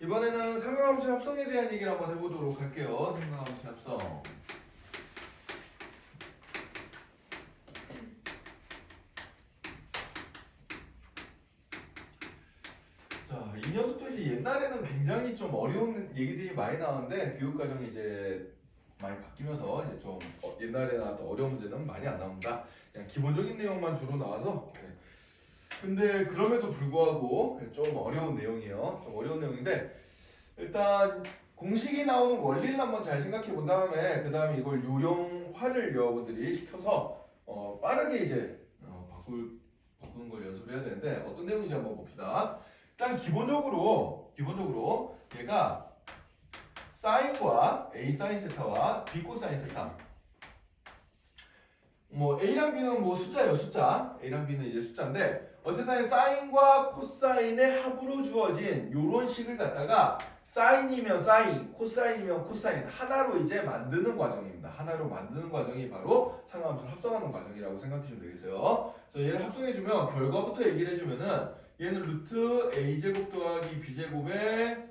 이번에는 상관함수 합성에 대한 얘기를 한번 해보도록 할게요. 상관함수 합성. 자, 이 녀석도 이제 옛날에는 굉장히 좀 어려운 얘기들이 많이 나오는데 교육과정이 이제 많이 바뀌면서 이제 좀 옛날에 나왔던 어려운 문제는 많이 안 나옵니다. 그냥 기본적인 내용만 주로 나와서. 근데 그럼에도 불구하고 좀 어려운 내용이에요. 좀 어려운 내용인데 일단 공식이 나오는 원리를 한번 잘 생각해 본 다음에 그 다음에 이걸 요령화를 여러분들이 시켜서 빠르게 이제 바꾸는 걸 연습을 해야 되는데 어떤 내용인지 한번 봅시다. 일단 기본적으로 얘가 사인과 A 사인 세타와 B 코사인 세타 뭐 A랑 B는 뭐 숫자예요. 숫자. A랑 B는 이제 숫자인데 어쨌든 사인과 코사인의 합으로 주어진 요런 식을 갖다가 사인이면 사인, 코사인이면 코사인 하나로 이제 만드는 과정입니다. 하나로 만드는 과정이 바로 상관함수를 합성하는 과정이라고 생각하시면 되겠어요. 그래서 얘를 합성해주면 결과부터 얘기를 해주면은 얘는 루트 a제곱 더하기 b제곱에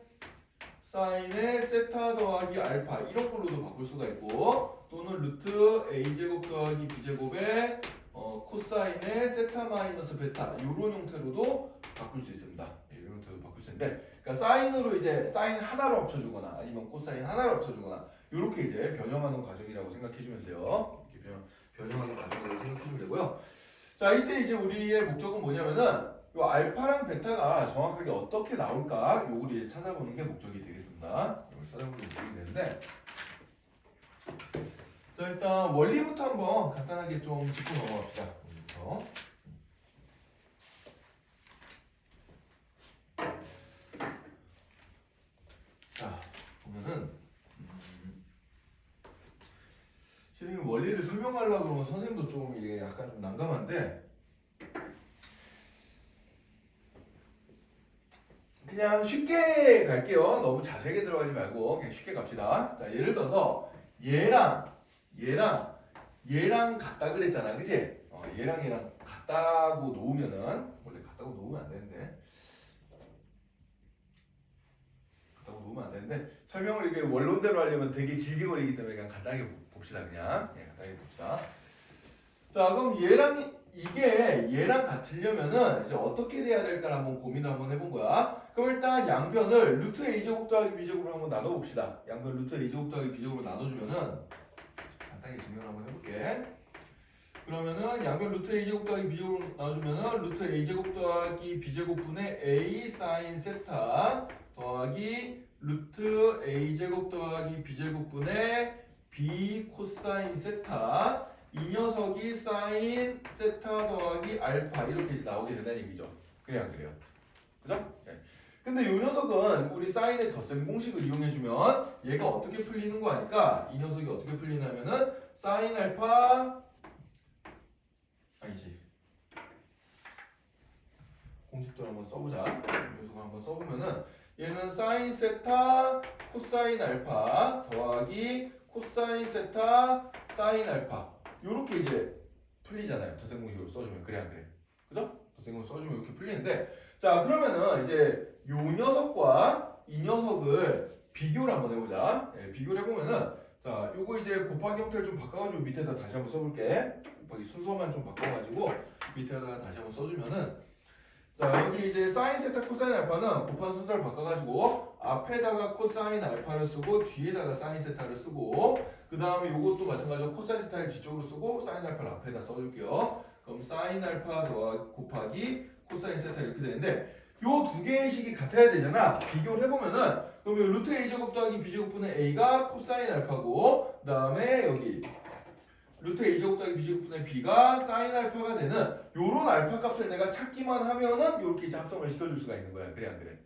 사인의 세타 더하기 알파 이런 걸로도 바꿀 수가 있고 또는 루트 a제곱 더하기 b제곱에 코사인의 세타 마이너스 베타 이런 형태로도 바꿀 수 있습니다. 이런 형태로 바꿀 수 있는데 그러니까 사인으로 이제 사인 하나로 합쳐주거나 아니면 코사인 하나로 합쳐주거나 이렇게 이제 변형하는 과정이라고 생각해주면 돼요. 이렇게 변형하는 과정이라고 생각해주면 되고요. 자 이때 이제 우리의 목적은 뭐냐면은 요 알파랑 베타가 정확하게 어떻게 나올까 요걸 이제 찾아보는 게 목적이 되겠습니다. 이걸 찾아보는 게 목적이 되는데 자 일단 원리부터 한번 간단하게 좀 짚고 넘어갑시다. 원리부터. 자 보면은 실은 원리를 설명하려고 그러면 선생님도 좀 이게 약간 좀 난감한데 그냥 쉽게 갈게요. 너무 자세하게 들어가지 말고 그냥 쉽게 갑시다. 자 예를 들어서 얘랑 같다 그랬잖아, 그치? 얘랑 같다고 놓으면은 원래 같다고 놓으면 안 되는데 설명을 이게 원론대로 하려면 되게 길게 걸리기 때문에 그냥 간단하게 봅시다. 그냥 간단하게 봅시다. 자 그럼 얘랑 같으려면은 이제 어떻게 돼야 될까 한번 고민을 한번 해본 거야. 그럼 일단 양변을 루트 a제곱 더하기 b제곱으로 한번 나눠봅시다. 양변 루트 a제곱 더하기 b제곱으로 나눠주면은 간단하게 증명을 한번 해볼게. 그러면은 양변 루트 a제곱 더하기 b제곱으로 나눠주면은 루트 a제곱 더하기 b제곱분의 a 사인 세타 더하기 루트 a제곱 더하기 b제곱분의 b 코사인 세타 이 녀석이 사인 세타 더하기 알파 이렇게 이제 나오게 된다는 얘기죠. 그래야 안 그래요? 그죠? 네. 근데 이 녀석은 우리 사인의 덧셈 공식을 이용해주면 얘가 어떻게 풀리는 거 아니까 이 녀석이 어떻게 풀리냐면은 사인 알파 아니지 공식도 한번 써보자. 이 녀석을 한번 써보면은 얘는 사인 세타 코사인 알파 더하기 코사인 세타 사인 알파 요렇게 이제 풀리잖아요. 덧셈 공식으로 써주면 그래 안 그래? 그죠? 덧셈 공식 써주면 이렇게 풀리는데 자 그러면은 이제 요 녀석과 이 녀석을 비교를 한번 해보자. 비교를 해보면은 자 요거 이제 곱하기 형태를 좀 바꿔가지고 밑에다 다시 한번 써볼게. 곱하기 순서만 좀 바꿔가지고 밑에다가 다시 한번 써주면은 자 여기 이제 사인 세타 코사인 알파는 곱하기 순서를 바꿔가지고 앞에다가 코사인 알파를 쓰고 뒤에다가 사인 세타를 쓰고 그 다음에 요것도 마찬가지로 코사인 세타를 뒤쪽으로 쓰고 사인 알파를 앞에다 써줄게요. 그럼 사인 알파 곱하기 코사인 세타 이렇게 되는데 요 두 개의 식이 같아야 되잖아. 비교를 해보면은 그럼 요 루트 a제곱 더하기 b제곱분의 a가 코사인 알파고 그 다음에 여기 루트 a제곱 더하기 b제곱분의 b가 사인 알파가 되는 요런 알파 값을 내가 찾기만 하면은 요렇게 이제 합성을 시켜줄 수가 있는 거야. 그래 안 그래?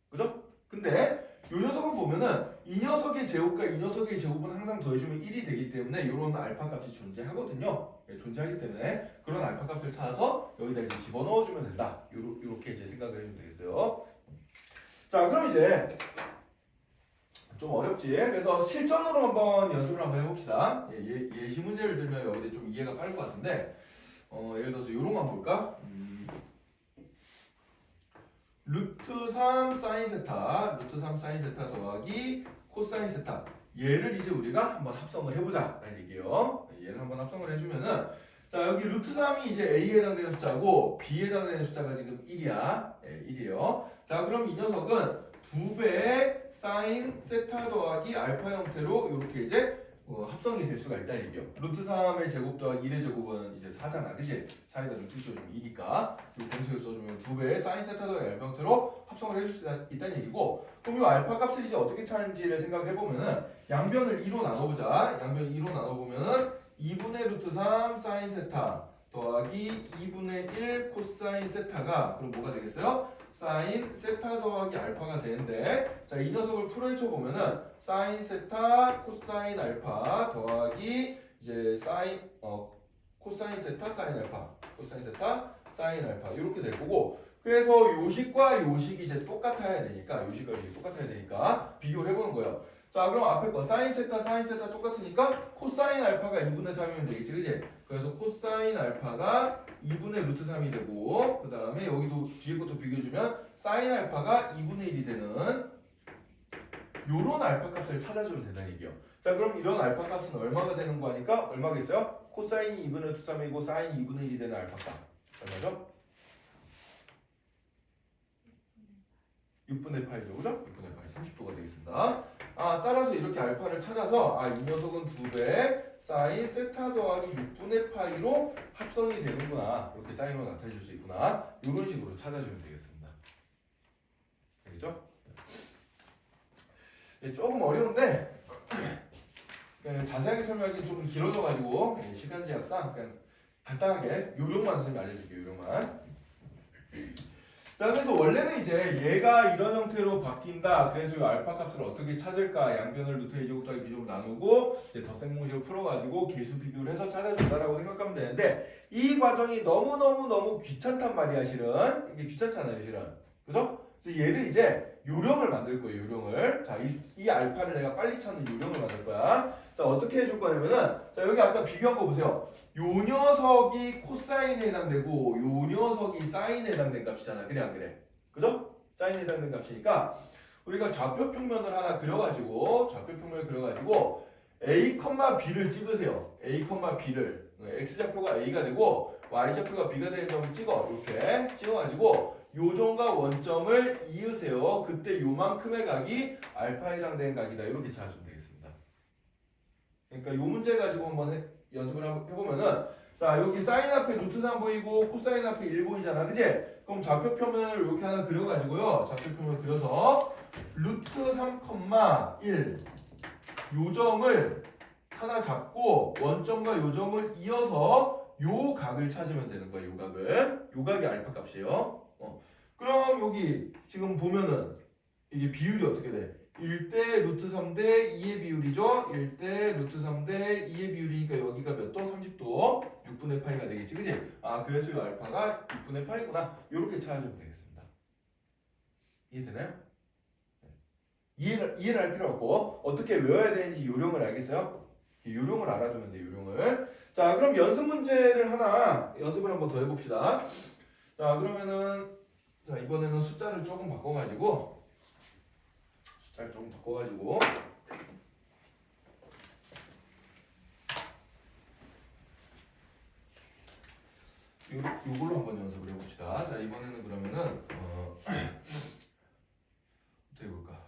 그죠? 근데 요 녀석을 보면은 이 녀석의 제곱과 이 녀석의 제곱은 항상 더해주면 1이 되기 때문에 요런 알파 값이 존재하거든요. 존재하기 때문에 그런 알파 값을 찾아서 여기다 이제 집어넣어주면 된다. 요렇게 이제 생각을 해주면 되겠어요. 자 그럼 이제 좀 어렵지. 그래서 실전으로 한번 연습을 한번 해봅시다. 예시 문제를 들면 여기 좀 이해가 빠를 것 같은데 예를 들어서 요런 거 한번 볼까? 루트 3 사인 세타, 루트 3 사인 세타 더하기 코사인 세타. 얘를 이제 우리가 한번 합성을 해보자 라는 얘기예요. 얘를 한번 합성을 해주면은 자 여기 루트 3이 이제 A에 해당되는 숫자고 B에 해당되는 숫자가 지금 1이야. 1이에요. 자 그럼 이 녀석은 2배의 사인 세타 더하기 알파 형태로 이렇게 이제 합성이 될 수가 있다는 얘기예요. 루트 3의 제곱 더하기 1의 제곱은 이제 4잖아. 그치? 4에다 루트 씌워주면 2니까 이 공식을 써주면 2배의 사인 세타 더하기 알파 형태로 합성을 해줄 수 있다는 얘기고 그럼 이 알파 값을 이제 어떻게 찾는지를 생각을 해보면은 양변을 2로 나눠보자. 양변을 2로 나눠보면은 2분의 루트 3 사인 세타 더하기 2분의 1 코사인 세타가 그럼 뭐가 되겠어요? 사인 세타 더하기 알파가 되는데 자 이 녀석을 풀어헤쳐 보면은 사인 세타 코사인 알파 더하기 이제 코사인 세타 사인 알파 코사인 세타 사인 알파 이렇게 될 거고 그래서 요식과 요식이 이제 똑같아야 되니까 요식과 요식이 똑같아야 되니까 비교를 해보는 거예요. 자 그럼 앞에 거 사인 세타 똑같으니까 코사인 알파가 2분의 3이면 되겠지 그지? 그래서 코사인 알파가 2분의 루트 3이 되고 그 다음에 여기도 뒤에 것도 비교해주면 사인 알파가 2분의 1이 되는 요런 알파 값을 찾아주면 된다는 얘기예요. 자 그럼 이런 알파 값은 얼마가 되는 거 하니까 얼마겠어요? 코사인이 2분의 루트 3이고 사인이 2분의 1이 되는 알파 값 얼마죠? 6분의 8이죠 그죠? 6분의 8 30도가 되겠습니다. 따라서 이렇게 알파를 찾아서 이 녀석은 2배 사인 세타 더하기 6분의 파이로 합성이 되는구나. 이렇게 사인으로 나타내줄 수 있구나. 이런 식으로 찾아주면 되겠습니다. 알겠죠? 조금 어려운데 자세하게 설명하기 좀 길어져가지고 시간 제약상 그냥 간단하게 요령만 선생님이 알려줄게요. 요령만. 자 그래서 원래는 이제 얘가 이런 형태로 바뀐다. 그래서 이 알파 값을 어떻게 찾을까? 양변을 루트 a 제곱 더하기 b 제곱 나누고 이제 덧셈 공식을 풀어가지고 계수 비교를 해서 찾아준다라고 생각하면 되는데 이 과정이 너무 귀찮단 말이야 실은. 이게 귀찮잖아요 실은. 그죠? 그래서 얘를 이제 요령을 만들 거예요. 요령을. 자 이 알파를 내가 빨리 찾는 요령을 만들 거야. 자 어떻게 해줄 거냐면은 자 여기 아까 비교한 거 보세요. 요 녀석이 코사인에 해당되고 요 녀석이 사인에 해당된 값이잖아. 그래 안 그래? 그죠? 사인에 해당된 값이니까 우리가 좌표 평면을 하나 그려가지고 A, B를 찍으세요. A, B를 X좌표가 A가 되고 Y좌표가 B가 되는 점을 찍어. 이렇게 찍어가지고 요점과 원점을 이으세요. 그때 요만큼의 각이 알파에 해당되는 각이다. 이렇게 찾아주면 되겠습니다. 그러니까 요 문제 가지고 한번 연습을 해보면은 자 여기 사인 앞에 루트 3 보이고 코사인 앞에 1 보이잖아. 그치? 그럼 좌표 표면을 이렇게 하나 그려가지고요. 좌표 표면을 그려서 루트 3, 1 요점을 하나 잡고 원점과 요점을 이어서 요 각을 찾으면 되는 거야. 요 각을. 요 각이 알파 값이에요. 그럼 여기 지금 보면은 이게 비율이 어떻게 돼? 1대 루트 3대 2의 비율이죠. 1대 루트 3대 2의 비율이니까 여기가 몇 도? 30도. 6분의 8가 되겠지. 그치? 그래서 이 알파가 6분의 8이구나. 이렇게 찾아주면 되겠습니다. 이해되나요? 이해를 할 필요 없고 어떻게 외워야 되는지 요령을 알겠어요? 요령을 알아두면 돼. 요령을. 자 그럼 연습 문제를 하나 연습을 한번 더 해봅시다. 자 그러면은 자 이번에는 숫자를 조금 바꿔가지고 요걸로 한번 연습을 해봅시다. 자 이번에는 그러면은 어떻게 볼까?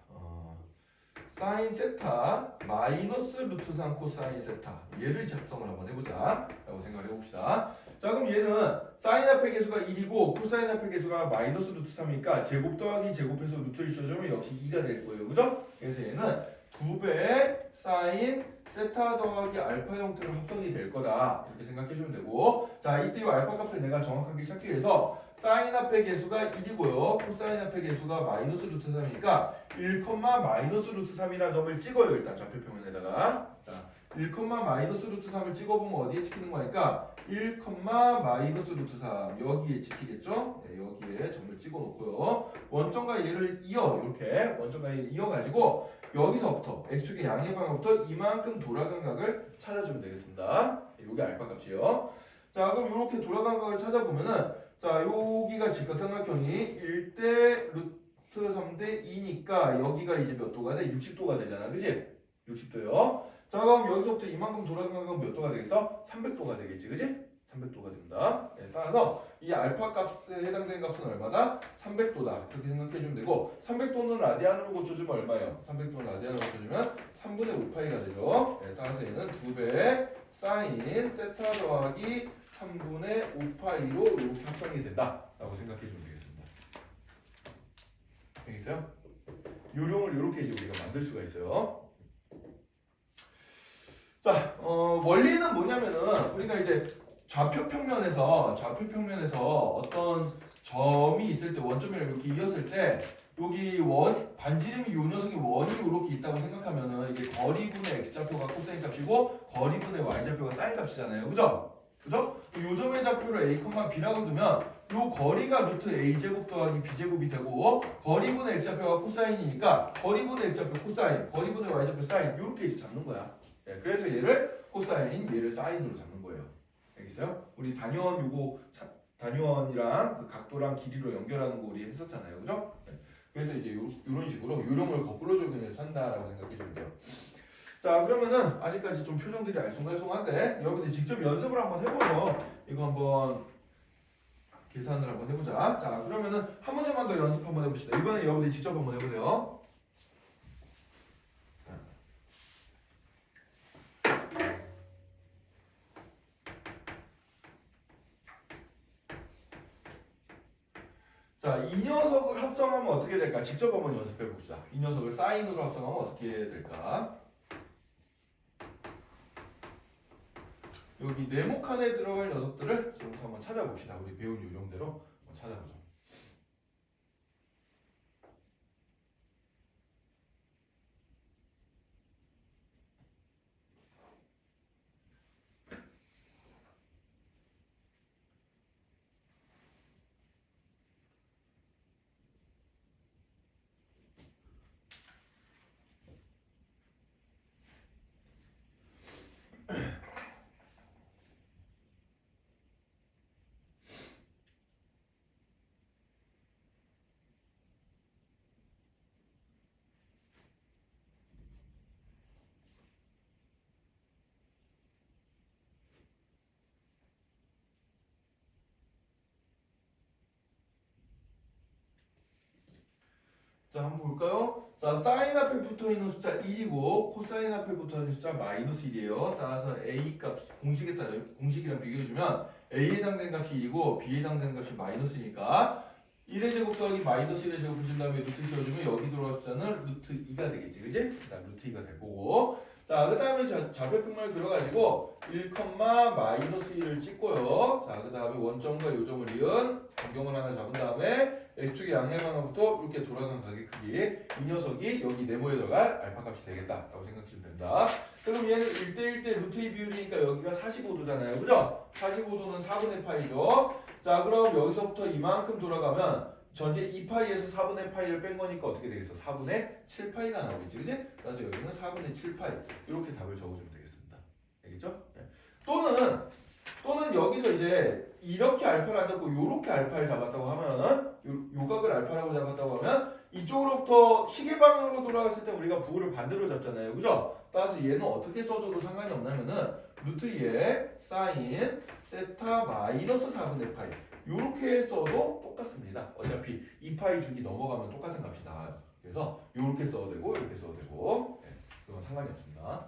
사인 세타 마이너스 루트 3 코사인 세타 얘를 접성을 한번 해보자 라고 생각을 해봅시다. 자 그럼 얘는 사인 앞의 개수가 1이고 코사인 앞의 개수가 마이너스 루트 3이니까 제곱 더하기 제곱해서 루트를 씌워주면 역시 2가 될 거예요. 그죠? 그래서 얘는 2배 사인 세타 더하기 알파 형태로 합성이 될 거다 이렇게 생각해주면 되고 자 이때 이 알파 값을 내가 정확하게 찾기 위해서 사인 앞의 개수가 1이고요. 코사인 앞의 개수가 마이너스 루트 3이니까 1, 마이너스 루트 3이라는 점을 찍어요. 일단 좌표 평면에다가 자, 1, 마이너스 루트 3을 찍어보면 어디에 찍히는 거니까 1, 마이너스 루트 3 여기에 찍히겠죠? 네, 여기에 점을 찍어놓고요. 원점과 얘를 이어 이렇게 원점과 얘를 이어가지고 여기서부터 x축의 양의 방향부터 이만큼 돌아간 각을 찾아주면 되겠습니다. 이게 알파 값이에요. 자 그럼 이렇게 돌아간 각을 찾아보면은 자, 여기가 직각삼각형이 1대 루트 3대 2니까 여기가 이제 몇 도가 돼? 60도가 되잖아. 그지? 60도요. 자, 그럼 여기서부터 이만큼 돌아가는 건 몇 도가 되겠어? 300도가 되겠지. 그지? 300도가 됩니다. 네, 따라서 이 알파 값에 해당되는 값은 얼마다? 300도다. 이렇게 생각해 주면 되고 300도는 라디안으로 고쳐주면 얼마예요? 300도는 라디안으로 고쳐주면 3분의 5파이가 되죠. 네, 따라서 얘는 2배 사인 세타 더하기 3분의 5파이로 이렇게 합성이 된다 라고 생각해 주면 되겠습니다. 알겠어요? 요령을 이렇게 이제 우리가 만들 수가 있어요. 자, 원리는 뭐냐면은 우리가 이제 좌표 평면에서 어떤 점이 있을 때 원점이랑 이렇게 이었을 때 여기 반지름이 요 녀석의 원이 이렇게 있다고 생각하면은 이게 거리분의 x좌표가 코사인 값이고 거리분의 y좌표가 사인 값이잖아요. 그죠? 그죠? 요 점의 좌표를 a, b라고 두면 요 거리가 루트 a제곱 더하기 b제곱이 되고 거리분의 x좌표가 코사인이니까 거리분의 x좌표 코사인, 거리분의 y좌표 사인 이렇게 이제 잡는 거야. 네, 그래서 얘를 코사인, 얘를 사인으로 잡는 거예요. 알겠어요? 우리 단위원이랑 그 각도랑 길이로 연결하는 거 우리 했었잖아요. 그죠? 네. 그래서 이제 이런 식으로 요령을 거꾸로 적용해서 한다라고 생각해 주면 돼요. 자, 그러면은 아직까지 좀 표정들이 알쏭달쏭한데 여러분들이 직접 연습을 한번 해보죠. 이거 한번 계산을 한번 해보자. 자, 그러면은 한 문제만 더 연습 한번 해봅시다. 이번에 여러분들이 직접 한번 해보세요. 자, 이 녀석을 합성하면 어떻게 될까? 직접 한번 연습해 봅시다. 이 녀석을 사인으로 합성하면 어떻게 될까? 여기 네모칸에 들어갈 녀석들을 지금부터 한번 찾아봅시다. 우리 배운 요령대로 한번 찾아보죠. 자, 한번 볼까요? 자, 사인 앞에 붙어있는 숫자 1이고 코사인 앞에 붙어있는 숫자 마이너스 1이에요. 따라서 A 값 공식이랑 비교해주면 A에 해당되는 값이 2이고 B에 해당되는 값이 마이너스니까 1의 제곱 더하기 마이너스 1의 제곱 붙인 다음에 루트 지어주면 여기 들어갈 숫자는 루트 2가 되겠지. 그지? 일단 루트 2가 될 거고 자, 그 다음에 좌표평면을 그려가지고 1, 마이너스 1을 찍고요. 자, 그 다음에 원점과 요점을 이은 변경을 하나 잡은 다음에 X축의 양행 하나부터 이렇게 돌아가는 가격 크기 이 녀석이 여기 네모에 들어갈 알파 값이 되겠다라고 생각하시면 됩니다. 그럼 얘는 1대1대 루트 2 비율이니까 여기가 45도잖아요. 그죠? 45도는 4분의 파이죠. 자, 그럼 여기서부터 이만큼 돌아가면 전체 2파이에서 4분의 파이를 뺀 거니까 어떻게 되겠어? 4분의 7파이가 나오겠지. 그지? 그래서 여기는 4분의 7파이 이렇게 답을 적어주면 되겠습니다. 알겠죠? 네. 또는 여기서 이제 이렇게 알파를 안 잡고 요렇게 알파를 잡았다고 하면 요 각을 알파라고 잡았다고 하면 이쪽으로부터 시계 방향으로 돌아갔을 때 우리가 부호를 반대로 잡잖아요. 그죠? 따라서 얘는 어떻게 써줘도 상관이 없냐면은 루트 2에 사인 세타 마이너스 4분의 파이 요렇게 써도 똑같습니다. 어차피 2파이 주기 넘어가면 똑같은 값이 나와요. 그래서 요렇게 써도 되고 이렇게 써도 되고 네, 그건 상관이 없습니다.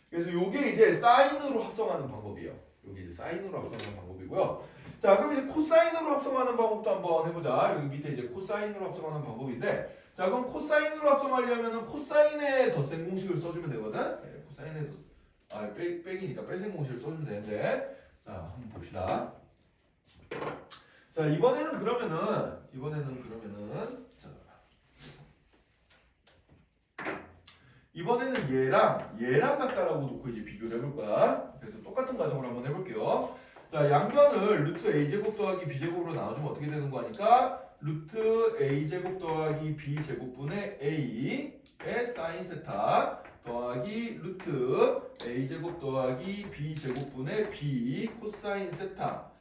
그래서 요게 이제 사인으로 합성하는 방법이에요. 요게 이제 사인으로 합성하는 방법이고요. 자, 그럼 이제 코사인으로 합성하는 방법도 한번 해보자. 여기 밑에 이제 코사인으로 합성하는 방법인데, 자, 그럼 코사인으로 합성하려면은 코사인의 덧셈 공식을 써주면 되거든. 네, 코사인의 빼기니까 뺄셈 공식을 써주면 되는데, 자, 한번 봅시다. 자, 이번에는 그러면은 이번에는 얘랑 같다라고 놓고 이제 비교를 해볼 거야. 그래서 똑같은 과정을 한번 해볼게요. 자, 양변을 루트 a제곱 더하기 b제곱으로 나눠주면 어떻게 되는 거 하니까 루트 a제곱 더하기 b제곱분의 a의 사인 세타 더하기 루트 a제곱 더하기 b제곱분의 b 코사인 세타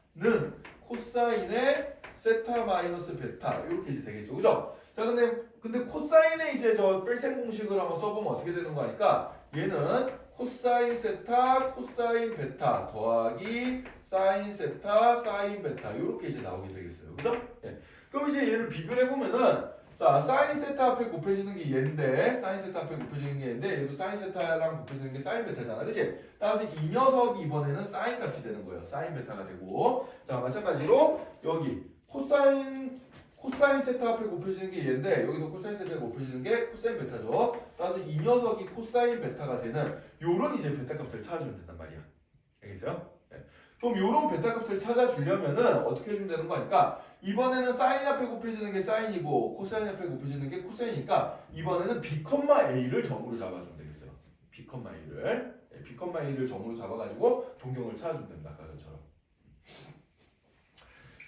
코사인의 세타 마이너스 베타 이렇게 이제 되겠죠, 그죠? 자, 근데 코사인의 이제 저 뺄셈 공식을 한번 써보면 어떻게 되는 거 하니까 얘는 코사인 세타 코사인 베타 더하기 사인 세타 사인 베타 이렇게 이제 나오게 되겠어요, 그죠? 예. 그럼 이제 얘를 비교를 해보면은 자, 사인 세타 앞에 곱해지는 게 얘인데 사인 세타 앞에 곱해지는 게 얘인데 얘도 사인 세타랑 곱해지는 게 사인 베타잖아, 그치? 따라서 이 녀석이 이번에는 사인 값이 되는 거예요. 사인 베타가 되고 자, 마찬가지로 여기 코사인 세타 앞에 곱해지는 게 얘인데 여기도 코사인 세타에 곱해지는 게 코사인 베타죠. 따라서 이 녀석이 코사인 베타가 되는 요런 이제 베타 값을 찾아주면 된단 말이야. 알겠어요? 네. 그럼 요런 베타 값을 찾아주려면은 어떻게 해주면 되는 거니까 이번에는 사인 앞에 곱해지는 게 사인이고 코사인 앞에 곱해지는 게 코사인이니까 이번에는 b, a를 점으로 잡아주면 되겠어요. b, a를 b, a를 점으로 잡아가지고 동경을 찾아주면 됩니다. 아까 전처럼.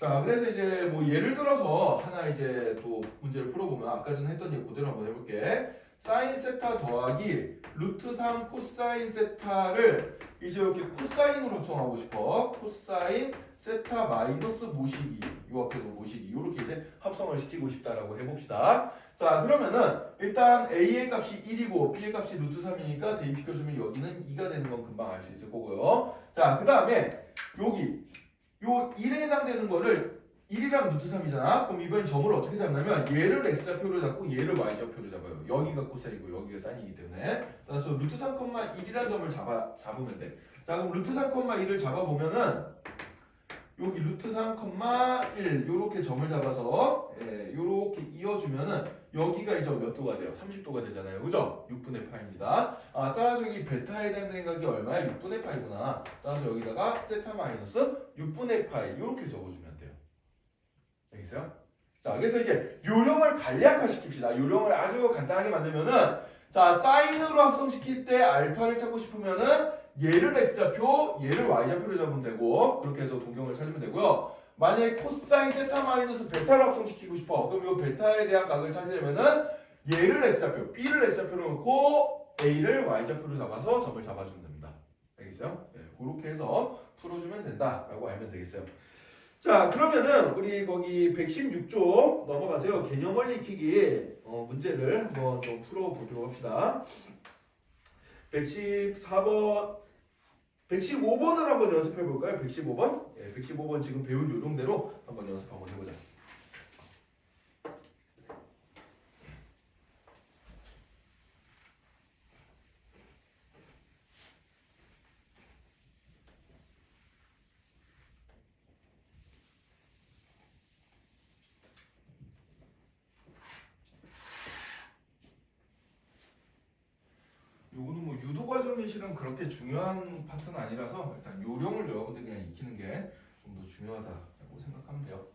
자, 그래서 이제 뭐 예를 들어서 하나 이제 또 문제를 풀어보면 아까 전에 했던 얘기 그대로 한번 해볼게. 사인 세타 더하기 루트 3 코사인 세타를 이제 이렇게 코사인으로 합성하고 싶어. 코사인 세타 마이너스 모시기 요 앞에도 모시기 이렇게 이제 합성을 시키고 싶다라고 해봅시다. 자, 그러면은 일단 a의 값이 1이고 b의 값이 루트 3이니까 대입시켜주면 여기는 2가 되는 건 금방 알 수 있을 거고요. 자, 그 다음에 여기 요 1에 해당되는 거를 1이랑 루트 3이잖아. 그럼 이번엔 점을 어떻게 잡냐면 얘를 x좌표로 잡고 얘를 y좌표로 잡아요. 여기가 코사인이고 여기가 사인이기 때문에 따라서 루트 3, 1이라는 점을 잡으면 돼. 자, 그럼 루트 3, 1을 잡아보면은 여기 루트 3, 1 요렇게 점을 잡아서 요렇게 이어주면은 여기가 이제 몇 도가 돼요? 30도가 되잖아요, 그죠? 6분의 파입니다. 아, 따라서 여기 베타에 대한 각이 얼마야? 6분의 파이구나. 따라서 여기다가 세타 마이너스 6분의 파이 요렇게 적어주면 돼요. 알겠어요? 자, 그래서 이제 요령을 간략화시킵시다. 요령을 아주 간단하게 만들면은 자, 사인으로 합성시킬 때 알파를 찾고 싶으면은 얘를 x좌표, 얘를 y좌표로 잡으면 되고 그렇게 해서 동경을 찾으면 되고요. 만약에 코사인 세타 마이너스 베타를 합성시키고 싶어. 그럼 이 베타에 대한 각을 찾으려면은 얘를 x좌표, b를 x좌표로 놓고 a를 y좌표로 잡아서 점을 잡아주면 됩니다. 알겠어요? 네, 그렇게 해서 풀어주면 된다라고 알면 되겠어요. 자, 그러면은 우리 거기 116쪽 넘어가세요. 개념 원리 익히기 문제를 한번 좀 풀어보도록 합시다. 114번 115번을 한번 연습해 볼까요? 115번? 예, 115번 지금 배운 요령대로 한번 연습 한번 해보자. 요거는 뭐 유도 과정이 실은 그렇게 중요한 파트는 아니라서 일단 요령을 여러분들 그냥 익히는 게 좀 더 중요하다고 생각하면 돼요.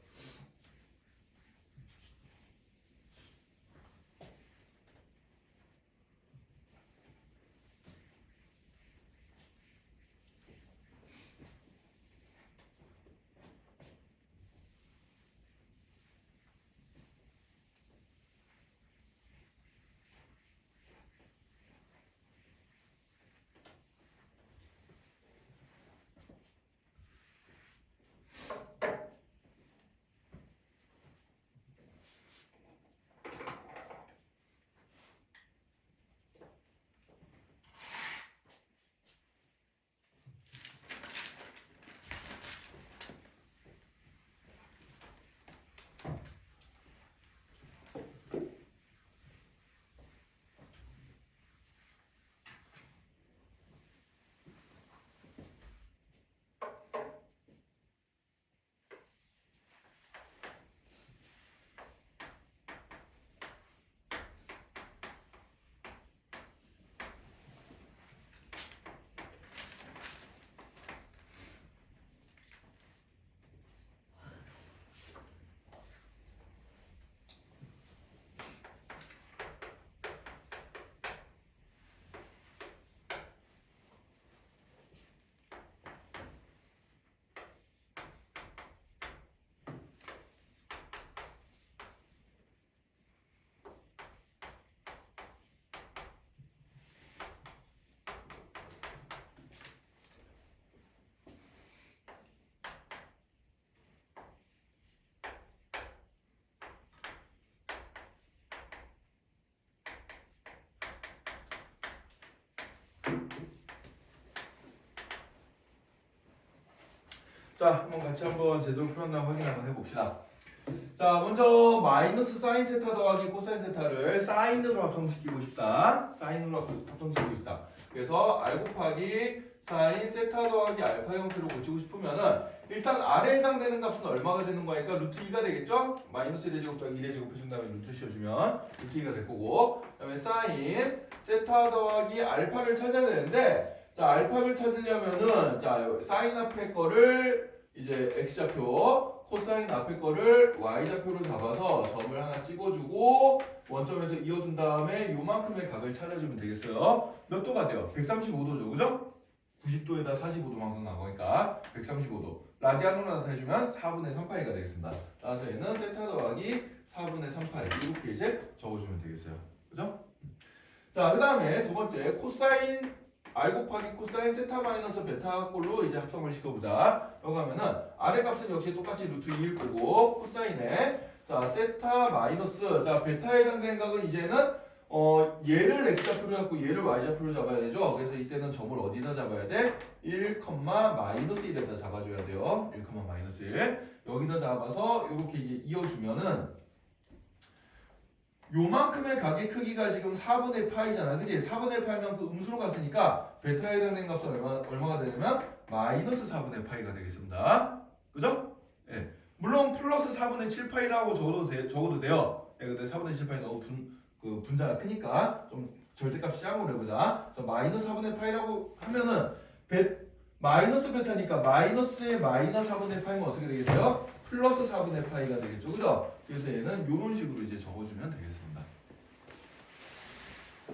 자, 한번 같이 한번 제대로 풀었나 확인 한번 해봅시다. 자, 먼저 마이너스 사인 세타 더하기 코사인 세타를 사인으로 합성시키고 싶다. 사인으로 합성시키고 싶다. 그래서 r 곱하기 사인 세타 더하기 알파 형태로 고치고 싶으면은 일단 r에 해당되는 값은 얼마가 되는 거니까 루트 2가 되겠죠? 마이너스 1의 제곱 더하기 1의 제곱 해준 다음에 루트 씌워주면 루트 2가 될 거고, 그 다음에 사인 세타 더하기 알파를 찾아야 되는데, 자, 알파를 찾으려면은 자, 사인 앞에 거를 이제 x좌표, 코사인 앞에 거를 y좌표로 잡아서 점을 하나 찍어주고 원점에서 이어준 다음에 요만큼의 각을 찾아주면 되겠어요. 몇 도가 돼요? 135도죠, 그죠? 90도에다 45도만큼 나오니까 135도. 라디안으로 나타내주면 4분의 3파이가 되겠습니다. 따라서 얘는 세타 더하기 4분의 3파이 이렇게 이제 적어주면 되겠어요. 그죠? 자, 그 다음에 두 번째 코사인 r 곱하기 코사인 세타 마이너스 베타 꼴로 이제 합성을 시켜보자. 라고 하면은 r의 값은 역시 똑같이 루트 2일 거고 코사인에 자 세타 마이너스 자 베타에 해당되는 각은 이제는 얘를 x좌표로 잡고 얘를 y좌표로 잡아야 되죠. 그래서 이때는 점을 어디다 잡아야 돼? 1, 마이너스 1에다 잡아줘야 돼요. 1, 마이너스 1 여기다 잡아서 이렇게 이제 이어주면은 요만큼의 각의 크기가 지금 4분의 파이잖아, 그치? 4분의 파이면 그 음수로 갔으니까 베타에 해당되는 값은 얼마가 되냐면 마이너스 4분의 파이가 되겠습니다. 그죠? 예. 물론 플러스 4분의 7파이라고 적어도 돼요. 예, 근데 4분의 7파이 너무 분자가 크니까 좀 절대값이 작은 걸 해보자. 그래서 마이너스 4분의 파이라고 하면은 마이너스 베타니까 마이너스에 마이너스 4분의 파이면 어떻게 되겠어요? 플러스 4분의 파이가 되겠죠, 그죠? 그래서 얘는 이런 식으로 이제 적어주면 되겠습니다.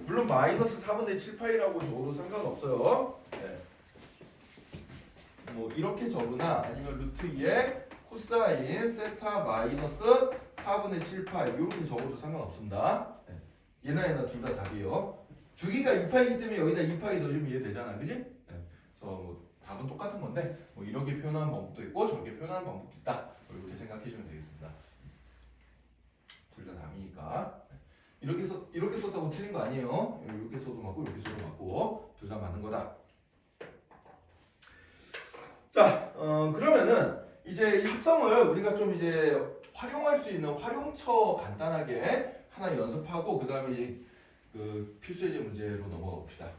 물론 마이너스 4분의 7파이라고 적어도 상관없어요. 네. 뭐 이렇게 적으나 아니면 루트 2에 코사인 세타 마이너스 4분의 7파이 이렇게 적어도 상관없습니다. 네. 얘나 둘 다 답이에요. 주기가 2파이기 때문에 여기다 2파이 넣어주면 이해되잖아, 그지? 네. 그래서 뭐 답은 똑같은 건데 뭐 이렇게 표현하는 방법도 있고 저렇게 표현하는 방법도 있다. 이렇게 생각해주면 되겠습니다. 둘 다 답이니까 이렇게 썼다고 틀린 거 아니에요. 이렇게 써도 맞고 이렇게 써도 맞고 둘 다 맞는 거다. 자, 그러면은 이제 이 합성을 우리가 좀 이제 활용할 수 있는 활용처 간단하게 하나 연습하고 그 다음에 이제 그 필수 예제 문제로 넘어가 봅시다.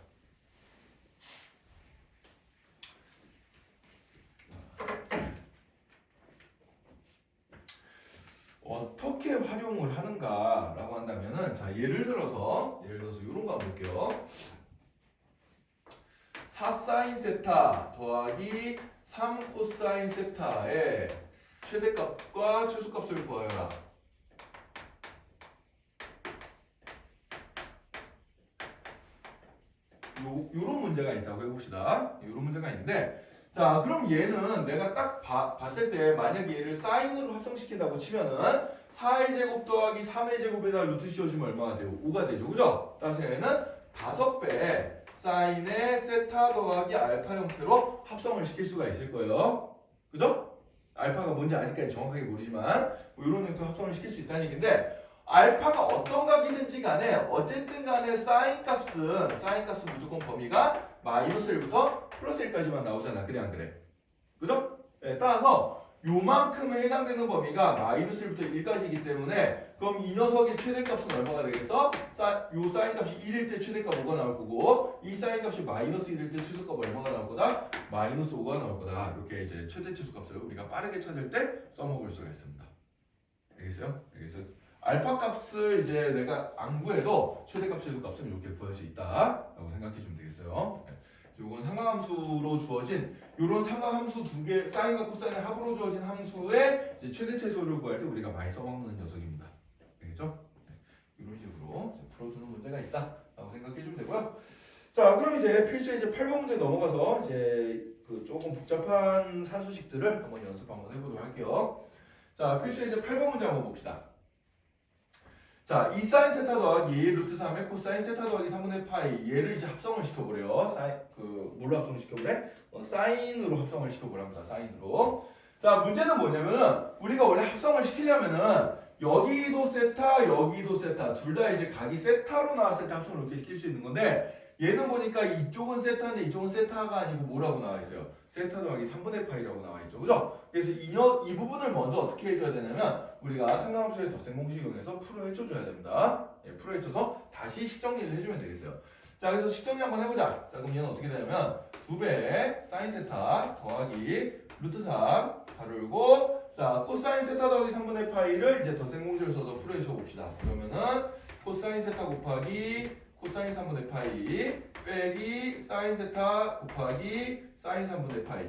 어떻게 활용을 하는가라고 한다면은 자 예를 들어서 이런 거 한번 볼게요. 4 사인 세타 더하기 3 코사인 세타의 최대값과 최소값을 구하여라. 요런 문제가 있다고 해봅시다. 요런 문제가 있는데 자 그럼 얘는 내가 딱 봤을 때 만약에 얘를 사인으로 합성시킨다고 치면은 4의 제곱 더하기 3의 제곱에다 루트 씌워주면 얼마가 돼요? 5가 되죠, 그죠? 따라서 얘는 5배 사인의 세타 더하기 알파 형태로 합성을 시킬 수가 있을 거예요, 그죠? 알파가 뭔지 아직까지 정확하게 모르지만 뭐 이런 형태로 합성을 시킬 수 있다는 얘기인데 알파가 어떤 각이든지 간에 어쨌든 간에 사인 값은 무조건 범위가 마이너스 1부터 플러스 1까지만 나오잖아. 그래 안 그래? 그죠? 네, 따라서 요만큼에 해당되는 범위가 마이너스 1부터 1까지이기 때문에 그럼 이 녀석의 최대값은 얼마가 되겠어? 요 사인 값이 1일 때 최대값 5가 나올 거고 이 사인 값이 마이너스 1일 때 최소값 얼마가 나올 거다? 마이너스 5가 나올 거다. 이렇게 이제 최대 최소값을 우리가 빠르게 찾을 때 써먹을 수가 있습니다. 알겠어요? 알겠어요? 알파 값을 이제 내가 안 구해도 최대값, 최소값은 이렇게 구할 수 있다라고 생각해 주면 되겠어요. 이건 상하함수로 주어진 이런 상하함수 두 개, 사인과 코사인의 합으로 주어진 함수의 이제 최대 최소를 구할 때 우리가 많이 써먹는 녀석입니다. 알겠죠? 이런 식으로 풀어주는 문제가 있다라고 생각해 주면 되고요. 자, 그럼 이제 필수 이제 8번 문제 넘어가서 이제 그 조금 복잡한 산수식들을 한번 연습 한번 해보도록 할게요. 자, 필수 이제 8번 문제 한번 봅시다. 자, 이 사인 세타 더하기 루트 3의 코사인 세타 더하기 3분의 파이 얘를 이제 합성을 시켜보래요. 뭘로 합성을 시켜보래? 사인으로 합성을 시켜보랍니다. 사인으로. 자, 문제는 뭐냐면은 우리가 원래 합성을 시키려면은 여기도 세타, 여기도 세타 둘 다 이제 각이 세타로 나왔을 때 합성을 이렇게 시킬 수 있는 건데 얘는 보니까 이쪽은 세타인데 이쪽은 세타가 아니고 뭐라고 나와 있어요? 세타 더하기 3분의 파이라고 나와 있죠. 그죠? 그래서 이 부분을 먼저 어떻게 해줘야 되냐면 우리가 상관함수의 덧셈 공식 이용해서 풀어헤쳐줘야 됩니다. 예, 풀어헤쳐서 다시 식정리를 해주면 되겠어요. 자, 그래서 식정리 한번 해보자. 자, 그럼 얘는 어떻게 되냐면 2배 사인 세타 더하기 루트 3 가로 열고 자, 코사인 세타 더하기 3분의 파이를 이제 덧셈 공식을 써서 풀어헤쳐 봅시다. 그러면은 코사인 세타 곱하기 코사인 3분의 파이 빼기 사인 세타 곱하기 사인 3분의 파이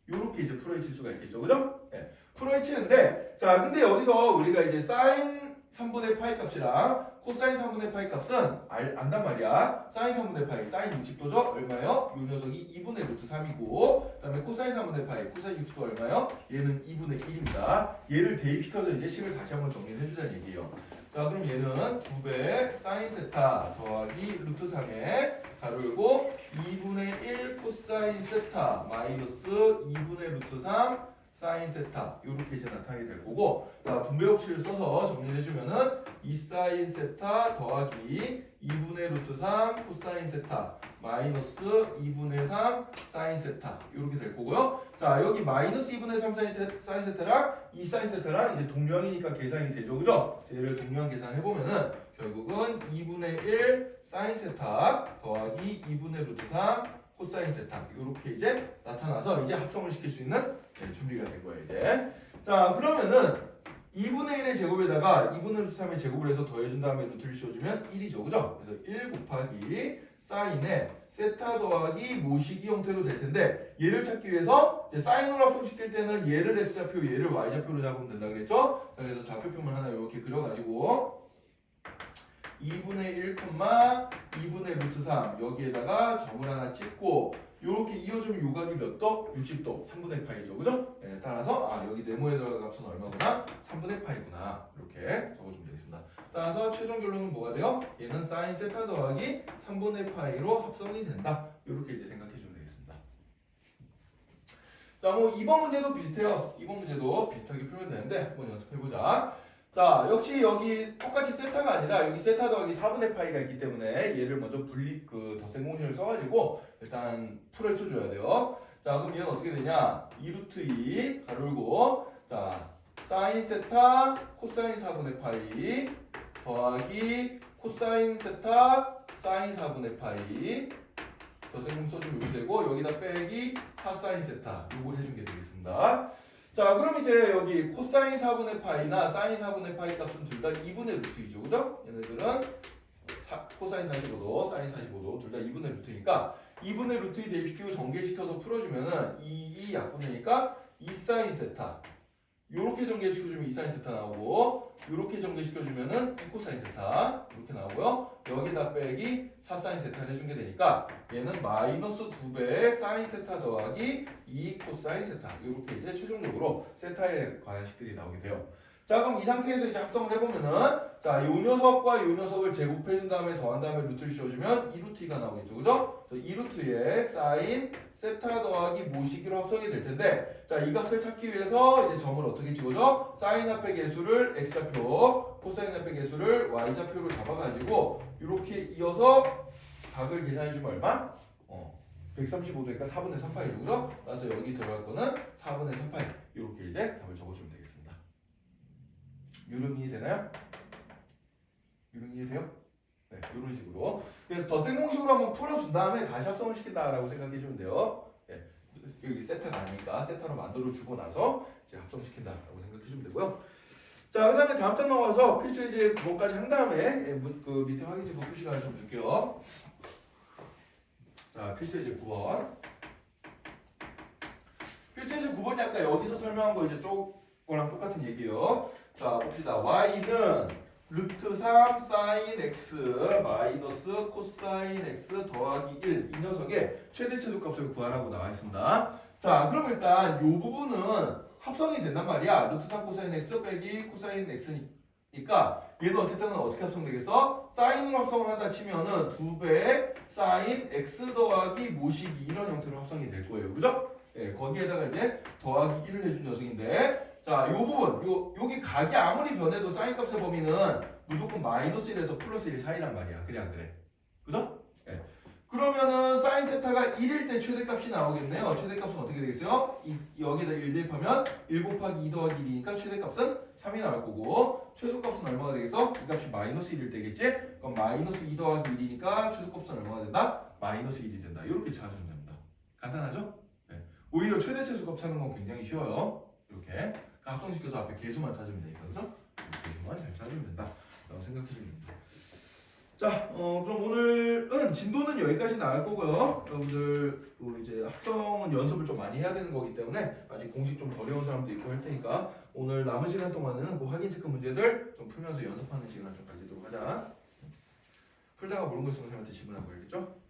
요렇게 이제 풀어헤칠 수가 있겠죠. 그죠? 예. 풀어헤치는데 자 근데 여기서 우리가 이제 사인 3분의 파이 값이랑 코사인 3분의 파이 값은 안단 말이야. 사인 3분의 파이 사인 60도죠? 얼마요? 요 녀석이 2분의 루트 3이고 그 다음에 코사인 3분의 파이 코사인 60도 얼마요? 얘는 2분의 1입니다. 얘를 대입시켜서 이제 식을 다시 한번 정리를 해주자는 얘기예요. 자 그럼 얘는 2배 사인 세타 더하기 루트 3에 가로 열고 2분의 1 코사인 세타 마이너스 2분의 루트 3 사인 세타 이렇게 이제 나타나게 될 거고 자 분배 법칙을 써서 정리를 해주면은 2 사인 세타 더하기 2분의 루트 3 코사인 세타 마이너스 2분의 3 사인 세타 이렇게 될 거고요. 자 여기 마이너스 2분의 3 사인 세타랑 2 사인 세타랑 이제 동량이니까 계산이 되죠. 그죠? 얘를 동량 계산을 해보면은 결국은 2분의 1 사인 세타 더하기 2분의 루트 3 코사인 세타 이렇게 이제 나타나서 이제 합성을 시킬 수 있는 준비가 된 거예요. 이제 자 그러면은 2분의 1의 제곱에다가 2분의 루트 3의 제곱을 해서 더해준 다음에 루트를 씌워주면 1이죠. 그죠? 그래서 1 곱하기 사인에 세타 더하기 모시기 형태로 될 텐데 얘를 찾기 위해서 이제 사인으로 합성시킬 때는 얘를 x좌표 얘를 y좌표로 잡으면 된다 그랬죠? 자, 그래서 좌표표를 하나 이렇게 그려가지고 2분의 1, 2분의 루트 3 여기에다가 점을 하나 찍고 이렇게 이어주면 요각이 몇 도? 60도 3분의 파이죠. 그죠? 네, 따라서 여기 네모에 들어갈 값은 얼마구나? 3분의 파이구나 이렇게 적어주면 되겠습니다. 따라서 최종 결론은 뭐가 돼요? 얘는 사인 세타 더하기 3분의 파이로 합성이 된다 이렇게 이제 생각해 주면 되겠습니다. 자, 뭐 2번 문제도 비슷해요. 2번 문제도 비슷하게 풀면 되는데 한번 연습해보자. 자, 역시 여기 똑같이 세타가 아니라 여기 세타 더하기 4분의 파이가 있기 때문에 얘를 먼저 덧셈 공식을 써가지고 일단 풀어헤쳐줘야 돼요. 자, 그럼 얘는 어떻게 되냐? 2루트 2 가로 열고 자, 사인 세타 코사인 4분의 파이 더하기 코사인 세타 사인 4분의 파이 덧셈 공식 써주면 이렇게 되고 여기다 빼기 4 사인 세타 요걸 해준 게 되겠습니다. 자 그럼 이제 여기 코사인 4분의 파이나 사인 4분의 파이 값은 둘 다 2분의 루트이죠. 그죠? 얘네들은 코사인 45도 사인 45도 둘 다 2분의 루트니까 2분의 루트에 대입시키고 전개시켜서 풀어주면은 2 약분되니까 2 사인 세타 요렇게 전개시켜주면 2 사인 세타 나오고 요렇게 전개시켜주면은 2 코사인 세타 이렇게 나오고요. 여기다 빼기 4 사인 세타를 해준 게 되니까 얘는 마이너스 2배 사인 세타 더하기 2 코사인 세타 이렇게 이제 최종적으로 세타에 관한 식들이 나오게 돼요. 자 그럼 이 상태에서 이제 합성을 해보면은 자 요 녀석과 요 녀석을 제곱해준 다음에 더한 다음에 루트를 씌워주면 2루트 2가 나오겠죠. 그죠? 그래서 2루트에 사인 세타 더하기 모시기로 합성이 될 텐데 자 이 값을 찾기 위해서 이제 점을 어떻게 찍어줘? 사인 앞의 개수를 x좌표 코사인 앞의 개수를 y좌표로 잡아가지고 이렇게 이어서 각을 계산해주면 얼마? 135도니까 4분의 3파이죠. 그죠? 따라서 여기 들어갈 거는 4분의 3파이 이렇게 이제 답을 적어주면 되겠습니다. 요령 이해되나요? 요령 이해돼요? 네, 이런 식으로. 그래서 덧셈 공식으로 한번 풀어준 다음에 다시 합성을 시킨다라고 생각해주면 돼요. 네, 여기 세타가 아니니까 세타로 만들어주고 나서 이제 합성시킨다라고 생각해주면 되고요. 자, 그 다음에 다음 장 넘어가서 필수 이제 9번까지 한 다음에 그 밑에 확인식 푸 시간을 좀 줄게요. 자, 필수 이제 9번. 필수 이제 9번이 아까 여기서 설명한 거 이제 거랑 똑같은 얘기예요. 자, 봅시다. y는 루트 3 사인 x 마이너스 코사인 x 더하기 1 이 녀석의 최대 최소값을 구하라고 나와 있습니다. 자, 그럼 일단 이 부분은 합성이 된단 말이야. 루트 3 코사인 x 빼기 코사인 x니까 얘는 어쨌든 어떻게 합성되겠어? 사인으로 합성을 한다 치면은 2배 사인 x 더하기 모시기 이런 형태로 합성이 될 거예요. 그죠? 예, 거기에다가 이제 더하기 1을 해준 녀석인데 자, 요 부분, 여기 각이 아무리 변해도 사인 값의 범위는 무조건 마이너스 1에서 플러스 1 사이란 말이야. 그래 안 그래? 그죠? 예. 그러면은 사인 세타가 1일 때 최대값이 나오겠네요. 최대값은 어떻게 되겠어요? 여기다 1 대입하면 1 곱하기 2 더하기 1이니까 최대값은 3이 나올 거고 최소값은 얼마가 되겠어? 이 값이 마이너스 1일 때겠지? 그럼 마이너스 2 더하기 1이니까 최소값은 얼마가 된다? 마이너스 1이 된다. 이렇게 찾아주면 됩니다. 간단하죠? 네. 오히려 최대 최소값 찾는 건 굉장히 쉬워요. 이렇게 합성시켜서 앞에 개수만 찾으면 되니까 그죠? 개수만 잘 찾으면 된다 라고 생각하시면 됩니다. 자, 그럼 오늘은 진도는 여기까지 나갈 거고요. 여러분들 이제 합성은 연습을 좀 많이 해야 되는 거기 때문에 아직 공식 좀 어려운 사람도 있고 할 테니까 오늘 남은 시간 동안은 그 확인 체크 문제들 좀 풀면서 연습하는 시간 좀 가지도록 하자. 풀다가 모르는 거 있으면 선생님한테 질문하고 알겠죠?